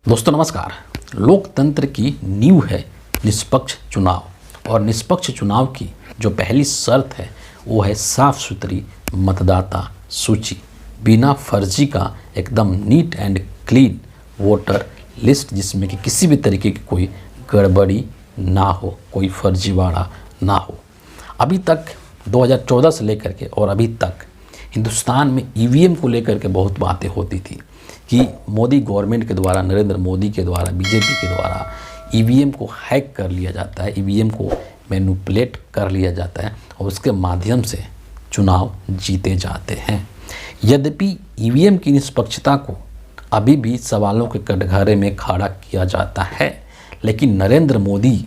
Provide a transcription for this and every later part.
दोस्तों नमस्कार। लोकतंत्र की नींव है निष्पक्ष चुनाव और निष्पक्ष चुनाव की जो पहली शर्त है वो है साफ सुथरी मतदाता सूची, बिना फर्जी का एकदम neat and clean voter list जिसमें कि किसी भी तरीके की कोई गड़बड़ी ना हो, कोई फर्जीवाड़ा ना हो। अभी तक 2014 से लेकर के और अभी तक हिंदुस्तान में ईवीएम को लेकर के बहुत बातें होती थी कि मोदी गवर्नमेंट के द्वारा, नरेंद्र मोदी के द्वारा, बीजेपी के द्वारा ईवीएम को हैक कर लिया जाता है, ईवीएम को मैनिपुलेट कर लिया जाता है और उसके माध्यम से चुनाव जीते जाते हैं। यद्यपि ईवीएम की निष्पक्षता को अभी भी सवालों के कटघरे में खड़ा किया जाता है, लेकिन नरेंद्र मोदी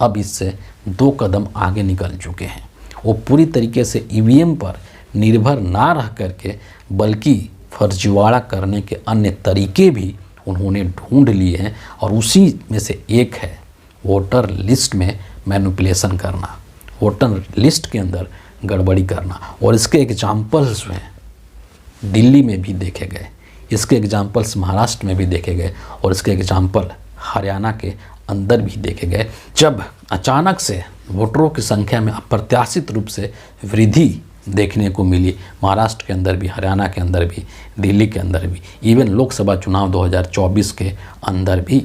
अब इससे 2 कदम आगे निकल चुके हैं। वो पूरी तरीके से ईवीएम पर निर्भर ना रह करके बल्कि फर्जीवाड़ा करने के अन्य तरीके भी उन्होंने ढूंढ लिए हैं और उसी में से एक है वोटर लिस्ट में मैनिपुलेशन करना, वोटर लिस्ट के अंदर गड़बड़ी करना। और इसके एग्जाम्पल्स जो हैं दिल्ली में भी देखे गए, इसके एग्जाम्पल्स महाराष्ट्र में भी देखे गए और इसके एग्जाम्पल हरियाणा के अंदर भी देखे गए, जब अचानक से वोटरों की संख्या में अप्रत्याशित रूप से वृद्धि देखने को मिली। महाराष्ट्र के अंदर भी, हरियाणा के अंदर भी, दिल्ली के अंदर भी, इवन लोकसभा चुनाव 2024 के अंदर भी।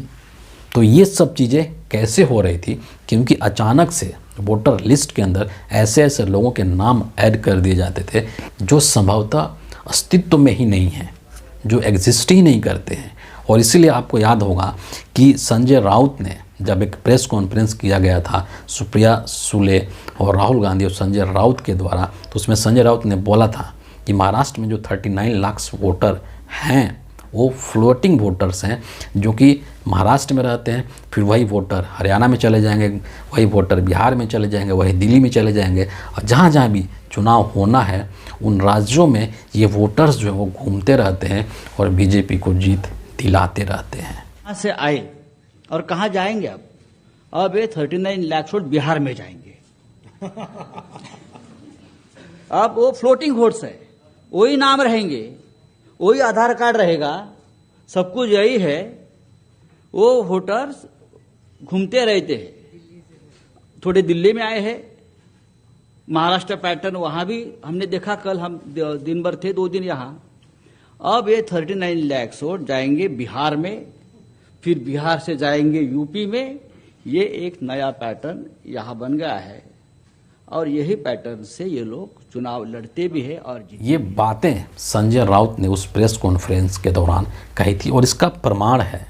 तो ये सब चीज़ें कैसे हो रही थी? क्योंकि अचानक से वोटर लिस्ट के अंदर ऐसे ऐसे लोगों के नाम ऐड कर दिए जाते थे जो संभवतः अस्तित्व में ही नहीं हैं, जो एग्जिस्ट ही नहीं करते हैं। और इसीलिए आपको याद होगा कि संजय राउत ने जब एक प्रेस कॉन्फ्रेंस किया गया था सुप्रिया सुले और राहुल गांधी और संजय राउत के द्वारा, तो उसमें संजय राउत ने बोला था कि महाराष्ट्र में जो 39 लाख वोटर हैं वो फ्लोटिंग वोटर्स हैं, जो कि महाराष्ट्र में रहते हैं, फिर वही वोटर हरियाणा में चले जाएंगे, वही वोटर बिहार में चले जाएंगे, वही दिल्ली में चले जाएंगे और जहाँ जहाँ भी चुनाव होना है उन राज्यों में ये वोटर्स जो है वो घूमते रहते हैं और बीजेपी को जीत दिलाते रहते हैं। कहाँ से आए और कहाँ जाएंगे? अब ये 39 लाख वोट बिहार में जाएंगे। अब वो फ्लोटिंग वोट्स है, वही नाम रहेंगे, वही आधार कार्ड रहेगा, सब कुछ यही है। वो वोटर्स घूमते रहते हैं, थोड़े दिल्ली में आए हैं, महाराष्ट्र पैटर्न वहां भी हमने देखा। कल हम दिन भर थे, 2 दिन यहां। अब ये 39 लाख वोट जाएंगे बिहार में, फिर बिहार से जाएंगे यूपी में। ये एक नया पैटर्न यहाँ बन गया है और यही पैटर्न से ये लोग चुनाव लड़ते भी हैं और ये बातें संजय राउत ने उस प्रेस कॉन्फ्रेंस के दौरान कही थी और इसका प्रमाण है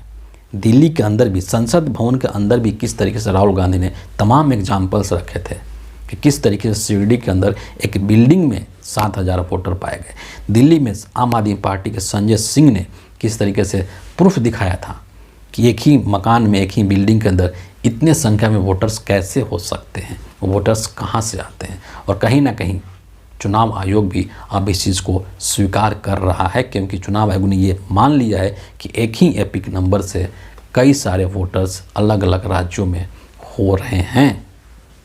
दिल्ली के अंदर भी, संसद भवन के अंदर भी किस तरीके से राहुल गांधी ने तमाम एग्जाम्पल्स रखे थे कि किस तरीके से शिरडी के अंदर एक बिल्डिंग में 7,000 वोटर पाए गए। दिल्ली में आम आदमी पार्टी के संजय सिंह ने किस तरीके से प्रूफ दिखाया था कि एक ही मकान में, एक ही बिल्डिंग के अंदर इतने संख्या में वोटर्स कैसे हो सकते हैं, वो वोटर्स कहाँ से आते हैं। और कहीं ना कहीं चुनाव आयोग भी अब इस चीज़ को स्वीकार कर रहा है, क्योंकि चुनाव आयोग ने ये मान लिया है कि एक ही एपिक नंबर से कई सारे वोटर्स अलग अलग राज्यों में हो रहे हैं।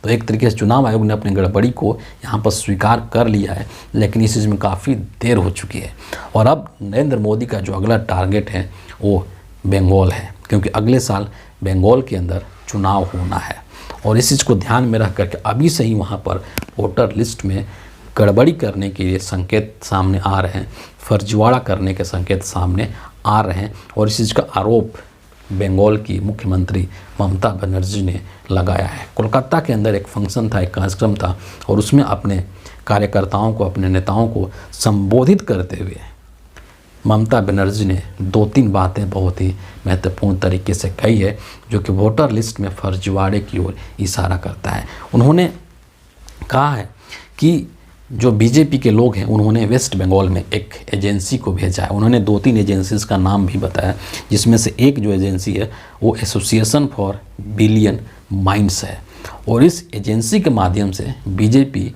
तो एक तरीके से चुनाव आयोग ने अपनी गड़बड़ी को यहाँ पर स्वीकार कर लिया है, लेकिन इस चीज़ में काफ़ी देर हो चुकी है। और अब नरेंद्र मोदी का जो अगला टारगेट है वो बंगाल है, क्योंकि अगले साल बंगाल के अंदर चुनाव होना है और इस चीज़ को ध्यान में रख करके अभी से ही वहाँ पर वोटर लिस्ट में गड़बड़ी करने के लिए संकेत सामने आ रहे हैं, फर्जीवाड़ा करने के संकेत सामने आ रहे हैं। और इस चीज़ का आरोप बंगाल की मुख्यमंत्री ममता बनर्जी ने लगाया है। कोलकाता के अंदर एक फंक्शन था, एक कार्यक्रम था और उसमें अपने कार्यकर्ताओं को, अपने नेताओं को संबोधित करते हुए ममता बनर्जी ने 2-3 बातें बहुत ही महत्वपूर्ण तरीके से कही है, जो कि वोटर लिस्ट में फर्जीवाड़े की ओर इशारा करता है। उन्होंने कहा है कि जो बीजेपी के लोग हैं उन्होंने वेस्ट बंगाल में एक एजेंसी को भेजा है। उन्होंने 2-3 एजेंसीज़ का नाम भी बताया, जिसमें से एक जो एजेंसी है वो एसोसिएशन फॉर बिलियन माइंड्स है। और इस एजेंसी के माध्यम से बीजेपी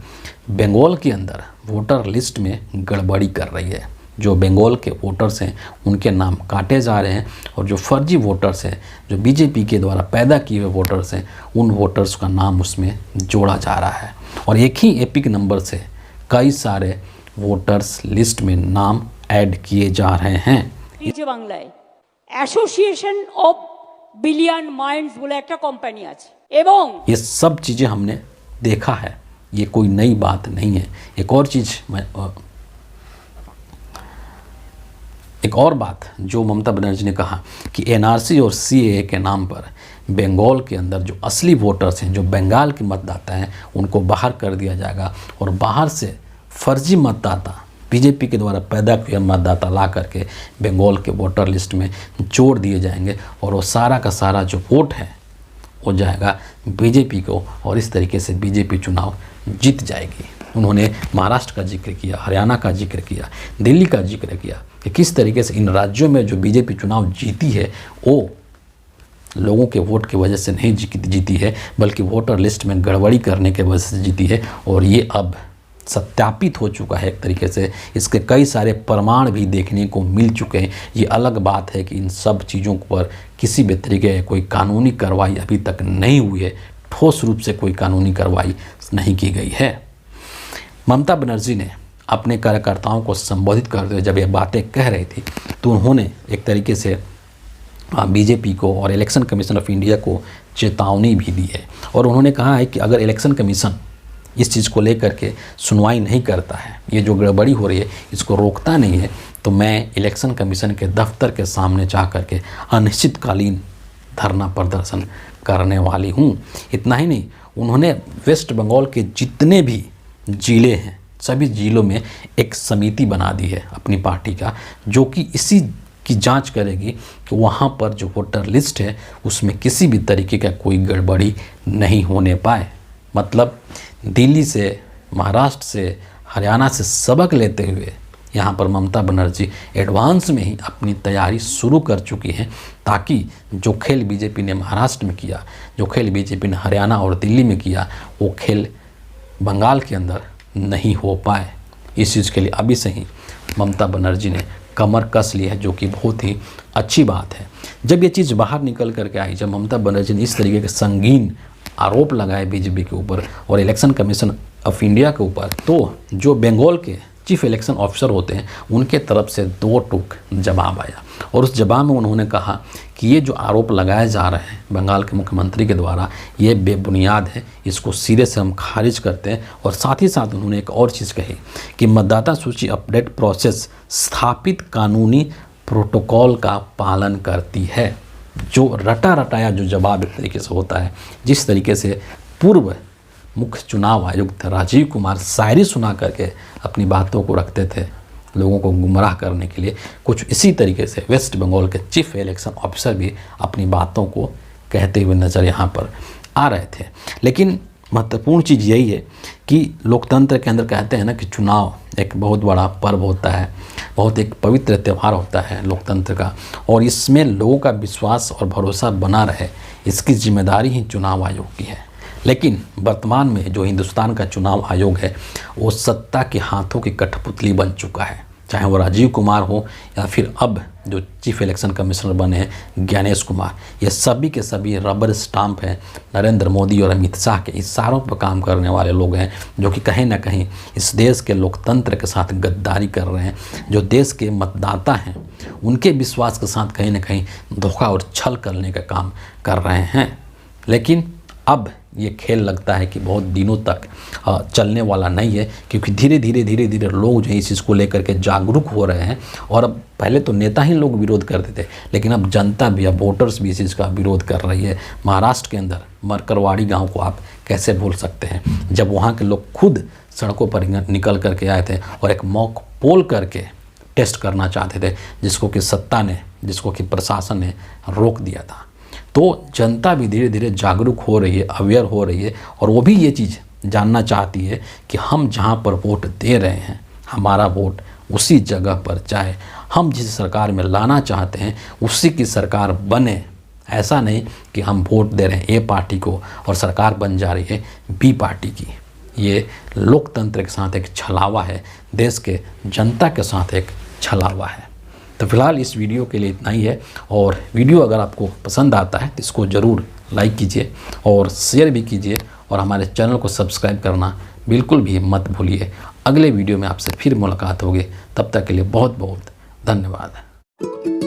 बंगाल के अंदर वोटर लिस्ट में गड़बड़ी कर रही है। जो बंगाल के वोटर्स हैं उनके नाम काटे जा रहे हैं और जो फर्जी वोटर्स हैं, जो बीजेपी के द्वारा पैदा किए हुए वोटर्स हैं, उन वोटर्स का नाम उसमें जोड़ा जा रहा है। और एक ही एपिक नंबर से कई सारे वोटर्स लिस्ट में नाम ऐड किए जा रहे हैं। বাংলায় অ্যাসোসিয়েশন অফ বিলিয়ন মাইন্ডস বলে একটা কোম্পানি আছে এবং ये सब चीज़ें हमने देखा है, ये कोई नई बात नहीं है। एक और बात जो ममता बनर्जी ने कहा कि एनआरसी और सीएए के नाम पर बंगाल के अंदर जो असली वोटर्स हैं, जो बंगाल के मतदाता हैं, उनको बाहर कर दिया जाएगा और बाहर से फर्जी मतदाता, बीजेपी के द्वारा पैदा किए मतदाता ला करके बंगाल के वोटर लिस्ट में जोड़ दिए जाएंगे और वो सारा का सारा जो वोट है वो जाएगा बीजेपी को और इस तरीके से बीजेपी चुनाव जीत जाएगी। उन्होंने महाराष्ट्र का जिक्र किया, हरियाणा का जिक्र किया, दिल्ली का जिक्र किया कि किस तरीके से इन राज्यों में जो बीजेपी चुनाव जीती है वो लोगों के वोट की वजह से नहीं जीती है, बल्कि वोटर लिस्ट में गड़बड़ी करने के वजह से जीती है। और ये अब सत्यापित हो चुका है एक तरीके से, इसके कई सारे प्रमाण भी देखने को मिल चुके हैं। ये अलग बात है कि इन सब चीज़ों पर किसी भी तरीके कोई कानूनी कार्रवाई अभी तक नहीं हुई है, ठोस रूप से कोई कानूनी कार्रवाई नहीं की गई है। ममता बनर्जी ने अपने कार्यकर्ताओं को संबोधित करते हुए जब ये बातें कह रही थी तो उन्होंने एक तरीके से बीजेपी को और इलेक्शन कमीशन ऑफ इंडिया को चेतावनी भी दी है और उन्होंने कहा है कि अगर इलेक्शन कमीशन इस चीज़ को लेकर के सुनवाई नहीं करता है, ये जो गड़बड़ी हो रही है इसको रोकता नहीं है, तो मैं इलेक्शन कमीशन के दफ्तर के सामने जा कर के अनिश्चितकालीन धरना प्रदर्शन करने वाली हूँ। इतना ही नहीं, उन्होंने वेस्ट बंगाल के जितने भी ज़िले हैं सभी ज़िलों में एक समिति बना दी है अपनी पार्टी का, जो कि इसी की जांच करेगी कि वहाँ पर जो वोटर लिस्ट है उसमें किसी भी तरीके का कोई गड़बड़ी नहीं होने पाए। मतलब दिल्ली से, महाराष्ट्र से, हरियाणा से सबक लेते हुए यहाँ पर ममता बनर्जी एडवांस में ही अपनी तैयारी शुरू कर चुकी हैं, ताकि जो खेल बीजेपी ने महाराष्ट्र में किया, जो खेल बीजेपी ने हरियाणा और दिल्ली में किया, वो खेल बंगाल के अंदर नहीं हो पाए। इस चीज़ के लिए अभी से ही ममता बनर्जी ने कमर कस ली है, जो कि बहुत ही अच्छी बात है। जब ये चीज़ बाहर निकल करके आई, जब ममता बनर्जी ने इस तरीके के संगीन आरोप लगाए बीजेपी के ऊपर और इलेक्शन कमीशन ऑफ इंडिया के ऊपर, तो जो बंगाल के चीफ इलेक्शन ऑफिसर होते हैं उनके तरफ से दो टूक जवाब आया और उस जवाब में उन्होंने कहा कि ये जो आरोप लगाए जा रहे हैं बंगाल के मुख्यमंत्री के द्वारा, ये बेबुनियाद है, इसको सिरे से हम खारिज करते हैं। और साथ ही साथ उन्होंने एक और चीज़ कही कि मतदाता सूची अपडेट प्रोसेस स्थापित कानूनी प्रोटोकॉल का पालन करती है। जो रटा रटाया जो जवाब एक तरीके से होता है, जिस तरीके से पूर्व मुख्य चुनाव आयुक्त राजीव कुमार शायरी सुना करके अपनी बातों को रखते थे लोगों को गुमराह करने के लिए, कुछ इसी तरीके से वेस्ट बंगाल के चीफ इलेक्शन ऑफिसर भी अपनी बातों को कहते हुए नज़र यहाँ पर आ रहे थे। लेकिन महत्वपूर्ण चीज़ यही है कि लोकतंत्र के अंदर कहते हैं ना कि चुनाव एक बहुत बड़ा पर्व होता है, बहुत एक पवित्र त्यौहार होता है लोकतंत्र का, और इसमें लोगों का विश्वास और भरोसा बना रहे, इसकी जिम्मेदारी ही चुनाव आयोग की है। लेकिन वर्तमान में जो हिंदुस्तान का चुनाव आयोग है वो सत्ता के हाथों की कठपुतली बन चुका है, चाहे वो राजीव कुमार हो या फिर अब जो चीफ इलेक्शन कमिश्नर बने हैं ज्ञानेश कुमार, ये सभी के सभी रबर स्टाम्प हैं नरेंद्र मोदी और अमित शाह के इशारों पर काम करने वाले लोग हैं, जो कि कहीं ना कहीं इस देश के लोकतंत्र के साथ गद्दारी कर रहे हैं। जो देश के मतदाता हैं उनके विश्वास के साथ कहीं ना कहीं धोखा और छल करने का काम कर रहे हैं। लेकिन अब ये खेल लगता है कि बहुत दिनों तक चलने वाला नहीं है, क्योंकि धीरे धीरे लोग जो है इस चीज़ को लेकर के जागरूक हो रहे हैं। और अब पहले तो नेता ही लोग विरोध करते थे, लेकिन अब जनता भी, अब वोटर्स भी इस चीज़ का विरोध कर रही है। महाराष्ट्र के अंदर मरकरवाड़ी गांव को आप कैसे भूल सकते हैं, जब वहाँ के लोग खुद सड़कों पर निकल करके आए थे और एक मॉक पोल करके टेस्ट करना चाहते थे, जिसको कि सत्ता ने, जिसको कि प्रशासन ने रोक दिया था। तो जनता भी धीरे धीरे जागरूक हो रही है, अवेयर हो रही है, और वो भी ये चीज़ जानना चाहती है कि हम जहाँ पर वोट दे रहे हैं हमारा वोट उसी जगह पर जाए, हम जिस सरकार में लाना चाहते हैं उसी की सरकार बने। ऐसा नहीं कि हम वोट दे रहे हैं ए पार्टी को और सरकार बन जा रही है बी पार्टी की। ये लोकतंत्र के साथ एक छलावा है, देश के जनता के साथ एक छलावा है। तो फिलहाल इस वीडियो के लिए इतना ही है, और वीडियो अगर आपको पसंद आता है तो इसको ज़रूर लाइक कीजिए और शेयर भी कीजिए, और हमारे चैनल को सब्सक्राइब करना बिल्कुल भी मत भूलिए। अगले वीडियो में आपसे फिर मुलाकात होगी, तब तक के लिए बहुत बहुत धन्यवाद।